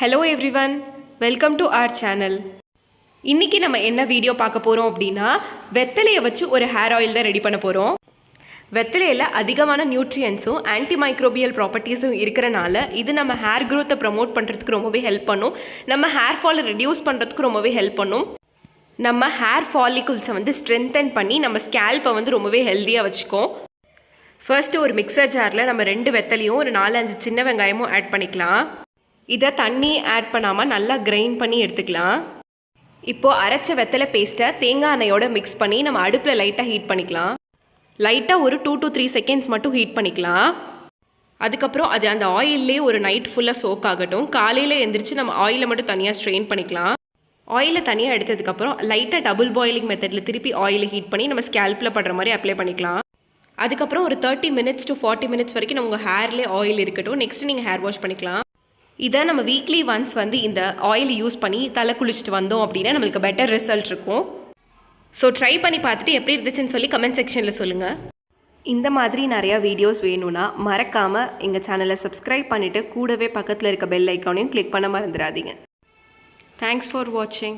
Hello everyone, welcome to our channel. இன்னைக்கு நம்ம என்ன வீடியோ பார்க்க போறோம் அப்படினா வெத்தலையை வச்சு ஒரு ஹேர் ஆயில் தான் ரெடி பண்ண போறோம். வெத்தலையில அதிகமான நியூட்ரியன்ட்ஸும் ஆன்டி மைக்ரோபியல் ப்ராப்பர்ட்டிஸும் இருக்கறனால இது நம்ம ஹேர் growth ப்ரோமோட் பண்றதுக்கு ரொம்பவே ஹெல்ப் பண்ணும். நம்ம ஹேர் ஃபால் ரெடியூஸ் பண்றதுக்கு ரொம்பவே ஹெல்ப் பண்ணும். நம்ம ஹேர் ஃபாலிகல்ஸை வந்து ஸ்ட்ரென்தன் பண்ணி நம்ம ஸ்கேல்பை வந்து ரொம்பவே ஹெல்தியாக வச்சுக்கும். ஃபர்ஸ்ட்டு ஒரு மிக்சர் ஜாரில் நம்ம 2 வெத்தலையும் ஒரு 4-5 சின்ன வெங்காயமும் ஆட் பண்ணிக்கலாம். இதை தண்ணி ஆட் பண்ணாமல் நல்லா கிரைண்ட் பண்ணி எடுத்துக்கலாம். இப்போது அரைச்ச வெத்தலை பேஸ்ட்டை தேங்காய் எண்ணெயோடு மிக்ஸ் பண்ணி நம்ம அடுப்பில் லைட்டாக ஹீட் பண்ணிக்கலாம். லைட்டாக ஒரு 2 to 3 செகண்ட்ஸ் மட்டும் ஹீட் பண்ணிக்கலாம். அதுக்கப்புறம் அது அந்த ஆயிலே ஒரு நைட் ஃபுல்லாக சோக் ஆகட்டும். காலையில் எழுந்திரிச்சு நம்ம ஆயிலை மட்டும் தனியாக ஸ்ட்ரெயின் பண்ணிக்கலாம். ஆயிலை தனியாக எடுத்ததுக்கப்புறம் லைட்டாக டபுள் பாயிலிங் மெத்தடில் திருப்பி ஆயிலை ஹீட் பண்ணி நம்ம ஸ்கேல்பில் படுற மாதிரி அப்ளை பண்ணிக்கலாம். அதுக்கப்புறம் ஒரு 30 minutes to 40 minutes வரைக்கும் நம்ம உங்கள் ஹேர்லேயே ஆயில் இருக்கட்டும். நெக்ஸ்ட் நீங்கள் ஹேர் வாஷ் பண்ணிக்கலாம். இதை நம்ம வீக்லி ஒன்ஸ் வந்து இந்த ஆயில் யூஸ் பண்ணி தலை குளிச்சுட்டு வந்தோம் அப்படின்னா நம்மளுக்கு பெட்டர் ரிசல்ட் இருக்கும். ஸோ ட்ரை பண்ணி பார்த்துட்டு எப்படி இருந்துச்சுன்னு சொல்லி கமெண்ட் செக்ஷனில் சொல்லுங்கள். இந்த மாதிரி நிறையா வீடியோஸ் வேணும்னா மறக்காமல் எங்கள் சேனலை சப்ஸ்கிரைப் பண்ணிவிட்டு கூடவே பக்கத்தில் இருக்க பெல் ஐக்கானையும் கிளிக் பண்ண மறந்துடாதீங்க. தேங்க்ஸ் ஃபார் வாட்சிங்.